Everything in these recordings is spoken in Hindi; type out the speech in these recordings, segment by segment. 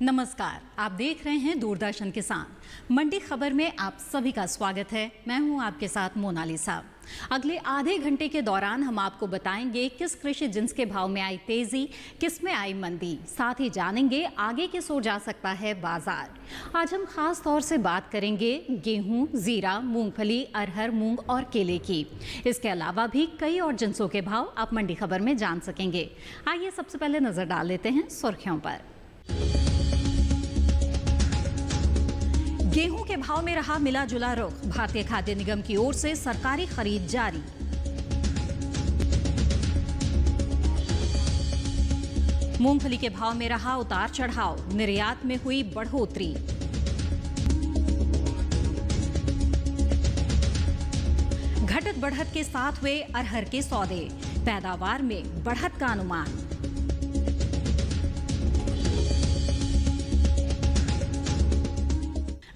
नमस्कार, आप देख रहे हैं दूरदर्शन किसान। मंडी खबर में आप सभी का स्वागत है। मैं हूं आपके साथ मोनालिसा। अगले आधे घंटे के दौरान हम आपको बताएंगे किस कृषि जिन्स के भाव में आई तेजी, किस में आई मंदी। साथ ही जानेंगे आगे किस ओर जा सकता है बाजार। आज हम खास तौर से बात करेंगे गेहूं, जीरा, मूंगफली, अरहर, मूंग और केले की। इसके अलावा भी कई और जिन्सों के भाव आप मंडी खबर में जान सकेंगे। आइए सबसे पहले नजर डाल लेते हैं सुर्खियों पर। गेहूं के भाव में रहा मिला जुला रुख। भारतीय खाद्य निगम की ओर से सरकारी खरीद जारी। मूंगफली के भाव में रहा उतार चढ़ाव, निर्यात में हुई बढ़ोतरी। घटत बढ़त के साथ हुए अरहर के सौदे, पैदावार में बढ़त का अनुमान।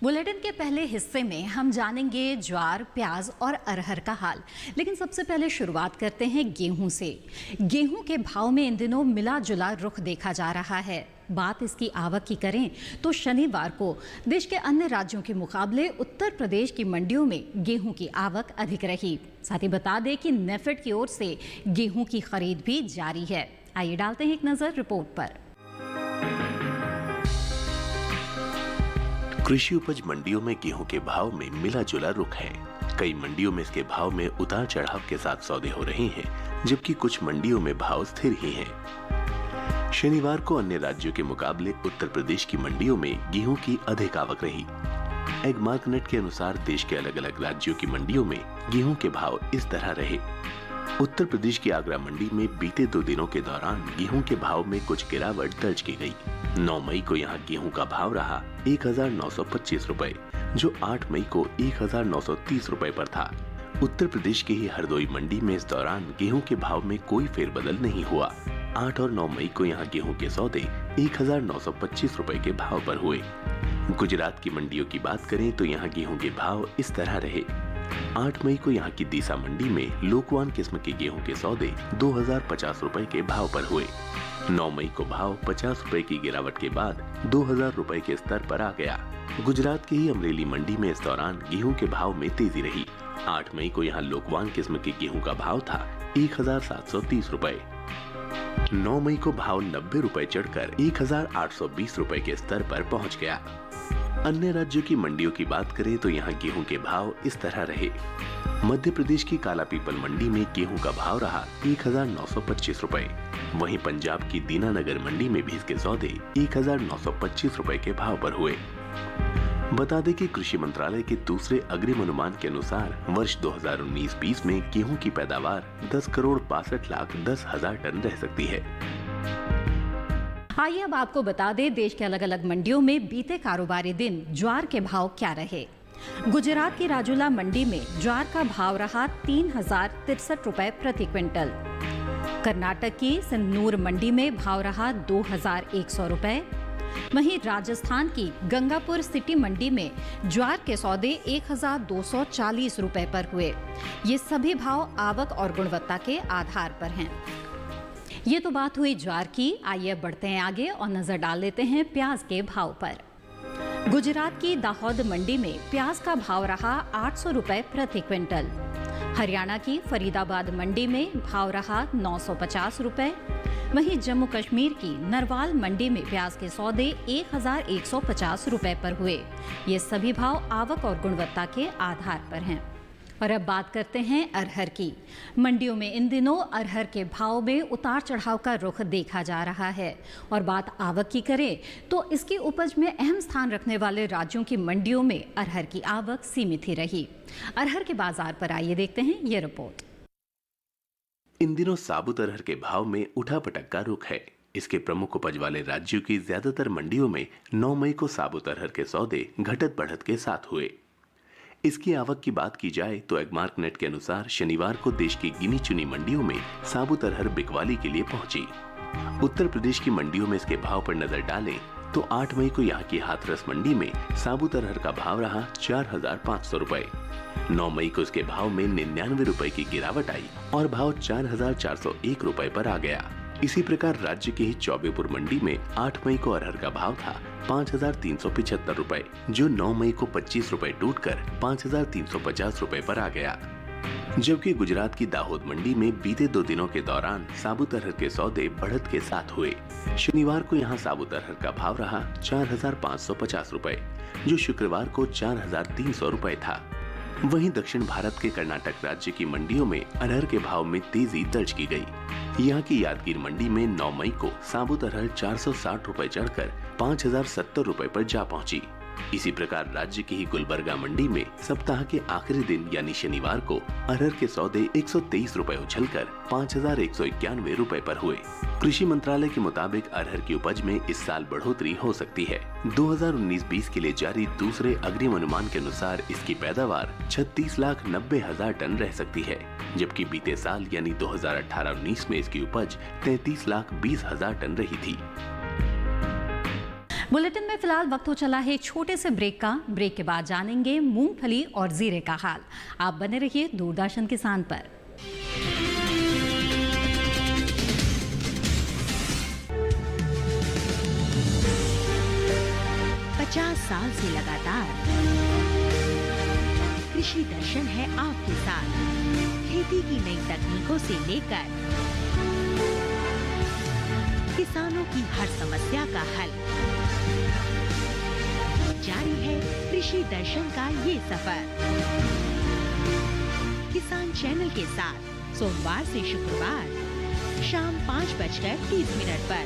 बुलेटिन के पहले हिस्से में हम जानेंगे ज्वार, प्याज और अरहर का हाल। लेकिन सबसे पहले शुरुआत करते हैं गेहूं से। गेहूं के भाव में इन दिनों मिला जुला रुख देखा जा रहा है। बात इसकी आवक की करें तो शनिवार को देश के अन्य राज्यों के मुकाबले उत्तर प्रदेश की मंडियों में गेहूं की आवक अधिक रही। साथ ही बता दें कि नेफेड की ओर से गेहूं की खरीद भी जारी है। आइए डालते हैं एक नजर रिपोर्ट पर। कृषि उपज मंडियों में गेहूं के भाव में मिला जुला रुख है। कई मंडियों में इसके भाव में उतार चढ़ाव के साथ सौदे हो रहे हैं, जबकि कुछ मंडियों में भाव स्थिर ही हैं। शनिवार को अन्य राज्यों के मुकाबले उत्तर प्रदेश की मंडियों में गेहूं की अधिक आवक रही। एगमार्कनेट के अनुसार देश के अलग अलग राज्यों की मंडियों में गेहूं के भाव इस तरह रहे। उत्तर प्रदेश की आगरा मंडी में बीते 2 दिनों के दौरान गेहूं के भाव में कुछ गिरावट दर्ज की गई। 9 मई को यहां गेहूं का भाव रहा 1925 रुपए, जो 8 मई को 1930 रुपए पर था। उत्तर प्रदेश की ही हरदोई मंडी में इस दौरान गेहूं के भाव में कोई फेरबदल नहीं हुआ। 8 और 9 मई को यहां गेहूं के सौदे 1925 रुपए के भाव पर हुए। गुजरात की मंडियों की बात करें तो यहाँ गेहूं के भाव इस तरह रहे। 8 मई को यहाँ की दीसा मंडी में लोकवान किस्म के गेहूं के सौदे 2050 रुपए के भाव पर हुए। 9 मई को भाव 50 रुपए की गिरावट के बाद 2000 रुपए के स्तर पर आ गया। गुजरात की ही अमरेली मंडी में इस दौरान गेहूं के भाव में तेजी रही। 8 मई को यहाँ लोकवान किस्म के गेहूं का भाव था 1730 रुपए। 9 मई को भाव 90 रुपए चढ़कर 1820 रुपए के स्तर पर पहुंच गया। अन्य राज्यों की मंडियों की बात करें तो यहाँ गेहूं के भाव इस तरह रहे। मध्य प्रदेश की काला पीपल मंडी में गेहूं का भाव रहा 1925 रुपए। वहीं पंजाब की दीनानगर मंडी में भी इसके सौदे 1925 रुपए के भाव पर हुए। बता दें कि कृषि मंत्रालय के दूसरे अग्रिम अनुमान के अनुसार वर्ष 2019-20 में गेहूं की पैदावार 10,62,10,000 टन रह सकती है। आइए अब आपको बता दें देश के अलग अलग मंडियों में बीते कारोबारी दिन ज्वार के भाव क्या रहे। गुजरात की राजुला मंडी में ज्वार का भाव रहा 3063 रुपए प्रति क्विंटल। कर्नाटक की सिन्नूर मंडी में भाव रहा 2100 रुपए। वहीं राजस्थान की गंगापुर सिटी मंडी में ज्वार के सौदे 1240 रुपए पर हुए। ये सभी भाव आवक और गुणवत्ता के आधार पर हैं। ये तो बात हुई ज्वार की। आइए बढ़ते हैं आगे और नजर डाल लेते हैं प्याज के भाव पर। गुजरात की दाहोद मंडी में प्याज का भाव रहा 800 रुपए प्रति क्विंटल। हरियाणा की फरीदाबाद मंडी में भाव रहा 950 रुपए। वहीं जम्मू कश्मीर की नरवाल मंडी में प्याज के सौदे 1150 रुपए पर हुए। ये सभी भाव आवक और गुणवत्ता के आधार पर हैं। और अब बात करते हैं अरहर की। मंडियों में इन दिनों अरहर के भाव में उतार चढ़ाव का रुख देखा जा रहा है। और बात आवक की करें तो इसकी उपज में अहम स्थान रखने वाले राज्यों की मंडियों में अरहर की आवक सीमित ही रही। अरहर के बाजार पर आइए देखते हैं ये रिपोर्ट। इन दिनों साबुत अरहर के भाव में उठापटक का रुख है। इसके प्रमुख उपज वाले राज्यों की ज्यादातर मंडियों में 9 मई को साबुत अरहर के सौदे घटत बढ़त के साथ हुए। इसकी आवक की बात की जाए तो एगमार्कनेट के अनुसार शनिवार को देश की गिनी चुनी मंडियों में साबुत अरहर बिकवाली के लिए पहुंची। उत्तर प्रदेश की मंडियों में इसके भाव पर नजर डालें तो 8 मई को यहाँ की हाथरस मंडी में साबुत अरहर का भाव रहा 4500 रुपए। 9 मई को इसके भाव में 99 रुपए की गिरावट आई और भाव 4401 रुपए पर आ गया। इसी प्रकार राज्य की ही चौबेपुर मंडी में 8 मई को अरहर का भाव था 5,375 रुपए, जो 9 मई को 25 रुपए टूटकर 5,350 रुपए पर आ गया। जबकि गुजरात की दाहोद मंडी में बीते 2 दिनों के दौरान साबुत अरहर के सौदे बढ़त के साथ हुए। शनिवार को यहां साबुत अरहर का भाव रहा 4,550 रुपए, जो शुक्रवार को 4,300 रुपए था। वहीं दक्षिण भारत के कर्नाटक राज्य की मंडियों में अरहर के भाव में तेजी दर्ज की गई। यहाँ की यादगीर मंडी में 9 मई को साबुत अरहर 460 रुपए चढ़कर 5,070 रुपए पर जा पहुंची। इसी प्रकार राज्य की ही गुलबर्गा मंडी में सप्ताह के आखिरी दिन यानी शनिवार को अरहर के सौदे 123 रुपए उछलकर 5,191 रुपए पर हुए। कृषि मंत्रालय के मुताबिक अरहर की उपज में इस साल बढ़ोतरी हो सकती है। 2019-20 के लिए जारी दूसरे अग्रिम अनुमान के अनुसार इसकी पैदावार 36,90,000 टन रह सकती है, जबकि बीते साल यानी 2018-19 में इसकी उपज 33,20,000 टन रही थी। बुलेटिन में फिलहाल वक्त हो चला है छोटे से ब्रेक का। ब्रेक के बाद जानेंगे मूंगफली और जीरे का हाल। आप बने रहिए दूरदर्शन किसान पर। साल से लगातार कृषि दर्शन है आपके साथ। खेती की नई तकनीकों से लेकर किसानों की हर समस्या का हल, जारी है कृषि दर्शन का ये सफर। किसान चैनल के साथ सोमवार से शुक्रवार शाम 5:30 पर।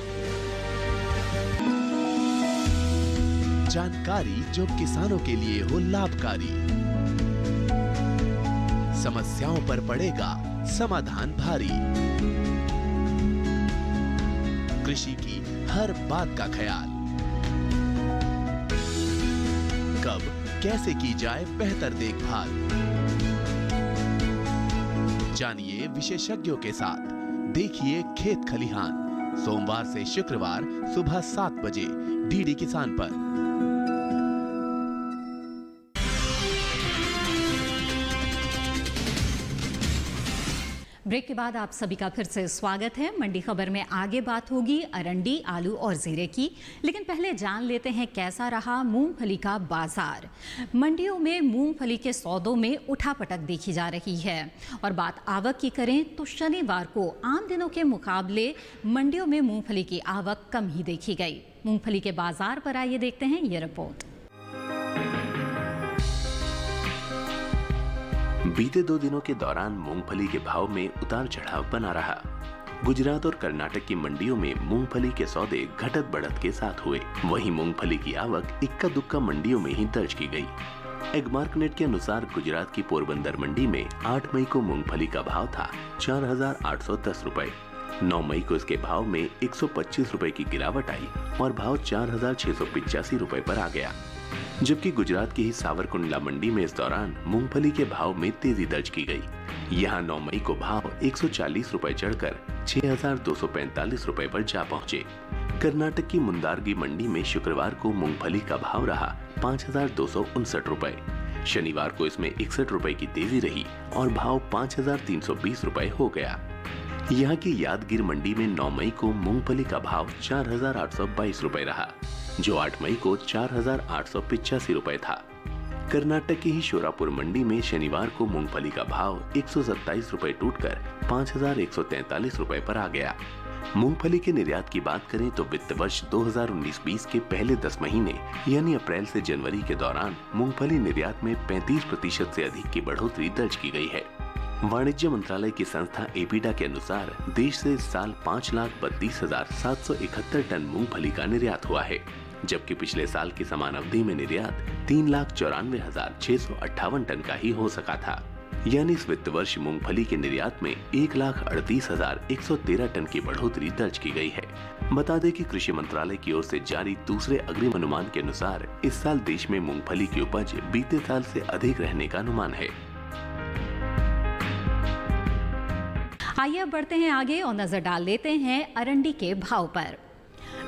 जानकारी जो किसानों के लिए हो लाभकारी, समस्याओं पर पड़ेगा समाधान भारी, कृषि की हर बात का ख्याल, कब कैसे की जाए बेहतर देखभाल। जानिए विशेषज्ञों के साथ, देखिए खेत खलिहान, सोमवार से शुक्रवार सुबह 7 बजे डीडी किसान पर। ब्रेक के बाद आप सभी का फिर से स्वागत है। मंडी खबर में आगे बात होगी अरंडी, आलू और जीरे की, लेकिन पहले जान लेते हैं कैसा रहा मूंगफली का बाजार। मंडियों में मूंगफली के सौदों में उठापटक देखी जा रही है। और बात आवक की करें तो शनिवार को आम दिनों के मुकाबले मंडियों में मूंगफली की आवक कम ही देखी गई। मूंगफली के बाजार पर आइए देखते हैं ये रिपोर्ट। बीते 2 दिनों के दौरान मूंगफली के भाव में उतार चढ़ाव बना रहा। गुजरात और कर्नाटक की मंडियों में मूंगफली के सौदे घटत बढ़त के साथ हुए। वहीं मूंगफली की आवक इक्का दुक्का मंडियों में ही दर्ज की गई। एगमार्कनेट के अनुसार गुजरात की पोरबंदर मंडी में 8 मई को मूंगफली का भाव था 4,810 रुपए। 9 मई को इसके भाव में 125 रुपए की गिरावट आई और भाव 4,685 रुपए पर आ गया। जबकि गुजरात की ही सावरकुंडला मंडी में इस दौरान मूंगफली के भाव में तेजी दर्ज की गई। यहां 9 मई को भाव 140 रुपए चढ़कर 6,245 रुपए पर जा पहुंचे। कर्नाटक की मुंदार्गी मंडी में शुक्रवार को मूंगफली का भाव रहा 5,259 रुपए। शनिवार को इसमें 61 रुपए की तेजी रही और भाव 5,320 रुपए हो गया। यहाँ की यादगीर मंडी में 9 मई को मूंगफली का भाव 4,822 रुपए रहा, जो 8 मई को 4,885 रुपए था। कर्नाटक की ही शोरापुर मंडी में शनिवार को मूंगफली का भाव 127 रुपए टूटकर 5,143 रुपए पर आ गया। मूंगफली के निर्यात की बात करें तो वित्त वर्ष 2019-20 के पहले 10 महीने यानी अप्रैल से जनवरी के दौरान मूंगफली निर्यात में 35% से अधिक की बढ़ोतरी दर्ज की गई है। वाणिज्य मंत्रालय की संस्था एपीडा के अनुसार देश से इस साल 5,32,771 टन मूंगफली का निर्यात हुआ है, जबकि पिछले साल की समान अवधि में निर्यात 3,94,658 टन का ही हो सका था। यानी इस वित्त वर्ष मूंगफली के निर्यात में 1,38,113 टन की बढ़ोतरी दर्ज की गई है। बता दें कि कृषि मंत्रालय की ओर से जारी दूसरे अग्रिम अनुमान के अनुसार इस साल देश में मूंगफली की उपज बीते साल से अधिक रहने का अनुमान है। आइए अब बढ़ते हैं आगे और नजर डाल लेते हैं अरंडी के भाव पर।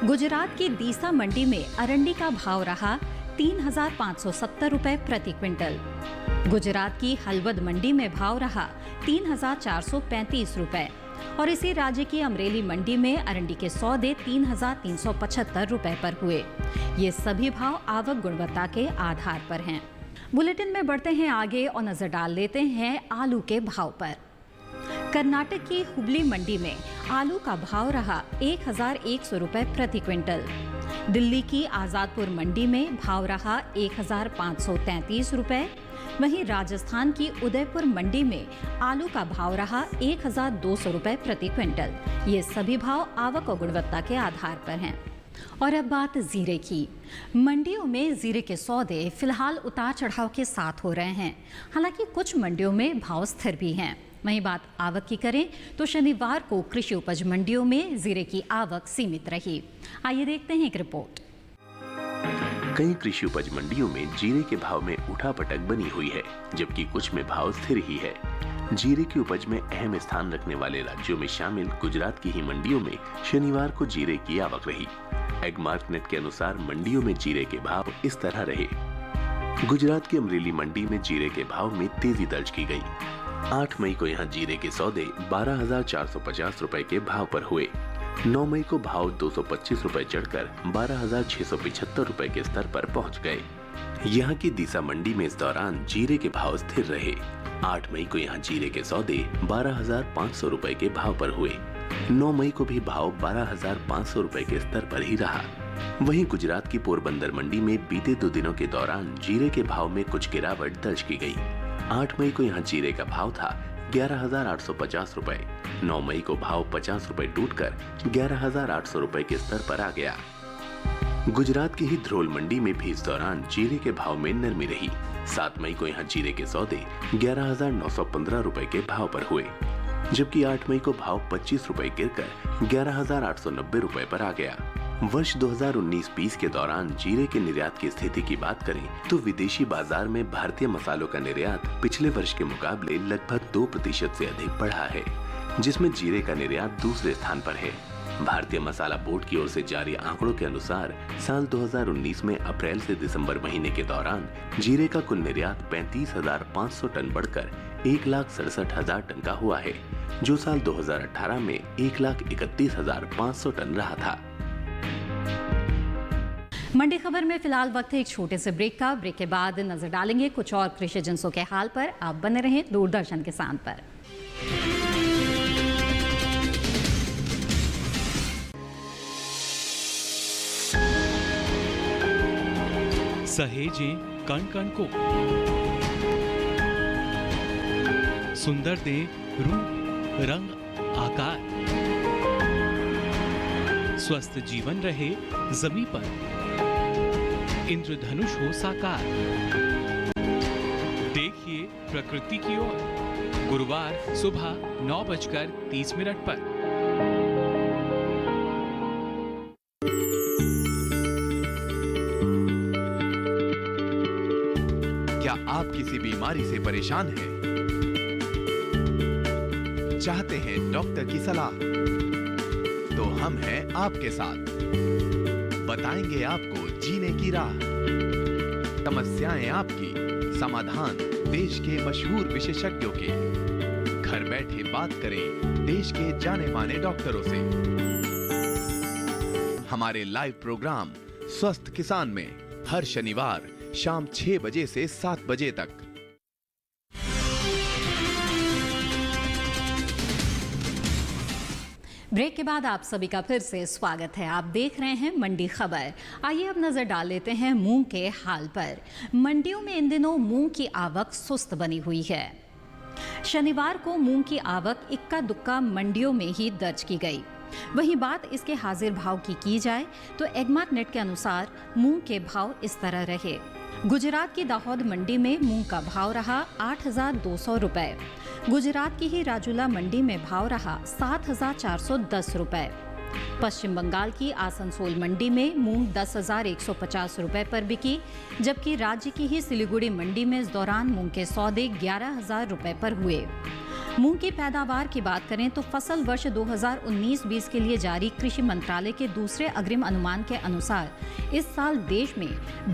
गुजरात की दीसा मंडी में अरंडी का भाव रहा 3,570 रुपए प्रति क्विंटल। गुजरात की हलवद मंडी में भाव रहा 3,435 रुपए। और इसी राज्य की अमरेली मंडी में अरंडी के सौदे 3,375 रुपए पर हुए। ये सभी भाव आवक गुणवत्ता के आधार पर हैं। बुलेटिन में बढ़ते हैं आगे और नजर डाल लेते हैं आलू के भाव पर। कर्नाटक की हुबली मंडी में आलू का भाव रहा 1,100 रुपए प्रति क्विंटल। दिल्ली की आजादपुर मंडी में भाव रहा 1,533 रुपए। वहीं राजस्थान की उदयपुर मंडी में आलू का भाव रहा 1,200 रुपए प्रति क्विंटल। ये सभी भाव आवक और गुणवत्ता के आधार पर हैं। और अब बात जीरे की। मंडियों में जीरे के सौदे फिलहाल उतार चढ़ाव के साथ हो रहे हैं। हालांकि कुछ मंडियों में भाव स्थिर भी हैं। वहीं बात आवक की करें तो शनिवार को कृषि उपज मंडियों में जीरे की आवक सीमित रही। आइए देखते हैं एक रिपोर्ट। कई कृषि उपज मंडियों में जीरे के भाव में उठापटक बनी हुई है, जबकि कुछ में भाव स्थिर ही है। जीरे की उपज में अहम स्थान रखने वाले राज्यों में शामिल गुजरात की ही मंडियों में शनिवार को जीरे की आवक रही। एगमार्कनेट के अनुसार मंडियों में जीरे के भाव इस तरह रहे। गुजरात की अमरेली मंडी में जीरे के भाव में तेजी दर्ज की गई। 8 मई को यहां जीरे के सौदे 12,450 रुपए के भाव पर हुए। 9 मई को भाव 225 रुपए चढ़कर 12,675 रुपए के स्तर पर पहुंच गए। यहां की दीसा मंडी में इस दौरान जीरे के भाव स्थिर रहे। 8 मई को यहां जीरे के सौदे 12,500 रुपए के भाव पर हुए। 9 मई को भी भाव 12,500 रुपए के स्तर पर ही रहा। वहीं गुजरात की पोरबंदर मंडी में बीते 2 दिनों के दौरान जीरे के भाव में कुछ गिरावट दर्ज की गई। 8 मई को यहां जीरे का भाव था 11,850 रुपए। 9 मई को भाव 50 रुपए टूटकर 11,800 रुपए के स्तर पर आ गया। गुजरात की ही ध्रोल मंडी में भी इस दौरान जीरे के भाव में नरमी रही। 7 मई को यहां जीरे के सौदे 11,915 रुपए के भाव पर हुए, जबकि 8 मई को भाव 25 रुपए गिरकर 11,890 रुपए पर आ गया। वर्ष 2019-20 के दौरान जीरे के निर्यात की स्थिति की बात करें तो विदेशी बाजार में भारतीय मसालों का निर्यात पिछले वर्ष के मुकाबले लगभग 2% से अधिक बढ़ा है, जिसमें जीरे का निर्यात दूसरे स्थान पर है। भारतीय मसाला बोर्ड की ओर से जारी आंकड़ों के अनुसार साल 2019 में अप्रैल से दिसंबर महीने के दौरान जीरे का कुल निर्यात 35,500 टन बढ़कर 1,67,000 टन का हुआ है, जो साल 2018 में 1,31,500 टन रहा था। मंडी खबर में फिलहाल वक्त है एक छोटे से ब्रेक का। ब्रेक के बाद नजर डालेंगे कुछ और कृषि एजेंसियों के हाल पर। आप बने रहें दूरदर्शन किसान पर। सहेजें कण कण को, सुंदर दे रूप रंग आकार, स्वस्थ जीवन रहे जमीन पर, इंद्रधनुष हो साकार। देखिए प्रकृति की ओर गुरुवार सुबह 9:30 पर। क्या आप किसी बीमारी से परेशान हैं? चाहते हैं डॉक्टर की सलाह? तो हम हैं आपके साथ। बताएंगे आपको जीने की राह। समस्याएं आपकी, समाधान देश के मशहूर विशेषज्ञों के। घर बैठे बात करें देश के जाने माने डॉक्टरों से। हमारे लाइव प्रोग्राम स्वस्थ किसान में हर शनिवार शाम 6 बजे से 7 बजे तक। ब्रेक के बाद आप सभी का फिर से स्वागत है। आप देख रहे हैं मंडी खबर। आइए अब नजर डाल लेते हैं मूंग के हाल पर। मंडियों में इन दिनों मूंग की आवक सुस्त बनी हुई है। शनिवार को मूंग की आवक इक्का दुक्का मंडियों में ही दर्ज की गई। वहीं बात इसके हाजिर भाव की जाए तो एगमार्कनेट के अनुसार मूंग के भाव इस तरह रहे। गुजरात की दाहोद मंडी में मूंग का भाव रहा 8,200 रुपए। गुजरात की ही राजुला मंडी में भाव रहा 7,410 रुपए। पश्चिम बंगाल की आसनसोल मंडी में मूंग 10,150 रुपए पर बिकी, जबकि राज्य की ही सिलीगुड़ी मंडी में इस दौरान मूंग के सौदे 11,000 रुपए पर हुए। मूंग की पैदावार की बात करें तो फसल वर्ष 2019-20 के लिए जारी कृषि मंत्रालय के दूसरे अग्रिम अनुमान के अनुसार इस साल देश में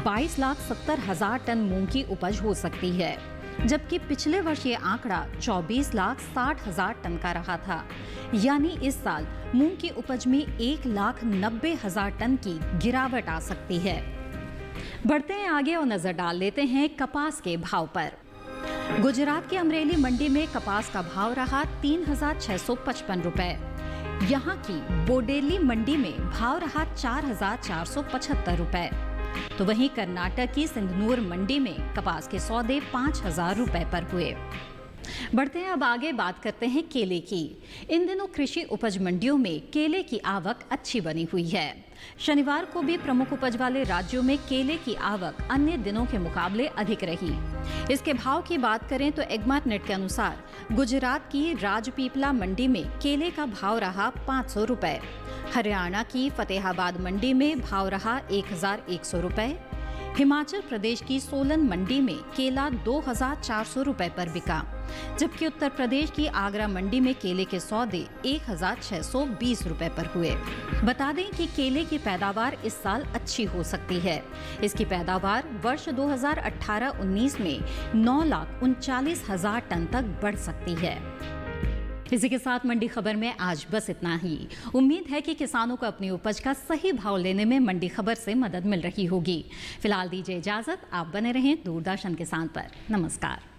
22,70,000 टन मूंग की उपज हो सकती है। जबकि पिछले वर्ष ये आंकड़ा 24,60,000 टन का रहा था। यानी इस साल मूंग की उपज में 1,90,000 टन की गिरावट आ सकती है। बढ़ते हैं आगे और नजर डाल लेते हैं कपास के भाव पर। गुजरात की अमरेली मंडी में कपास का भाव रहा 3,655 रुपए। यहाँ की बोडेली मंडी में भाव रहा 4,475 रुपए। तो वहीं कर्नाटक की सिंधनूर मंडी में कपास के सौदे 5,000 रुपए पर हुए। बढ़ते हैं अब आगे, बात करते हैं केले की। इन दिनों कृषि उपज मंडियों में केले की आवक अच्छी बनी हुई है। शनिवार को भी प्रमुख उपज वाले राज्यों में केले की आवक अन्य दिनों के मुकाबले अधिक रही। इसके भाव की बात करें तो एग्मार्ट नेट के अनुसार गुजरात की राजपीपला मंडी में केले का भाव रहा 500 रुपए। हरियाणा की फतेहाबाद मंडी में भाव रहा 1,100 रुपए। हिमाचल प्रदेश की सोलन मंडी में केला 2,400 रुपए पर बिका, जबकि उत्तर प्रदेश की आगरा मंडी में केले के सौदे 1,620 रुपए पर हुए। बता दें कि केले की पैदावार इस साल अच्छी हो सकती है। इसकी पैदावार वर्ष 2018-19 में 9,39,000 टन तक बढ़ सकती है। इसी के साथ मंडी खबर में आज बस इतना ही। उम्मीद है कि किसानों को अपनी उपज का सही भाव लेने में मंडी खबर से मदद मिल रही होगी। फिलहाल दीजिए इजाजत, आप बने रहें दूरदर्शन किसान पर। नमस्कार।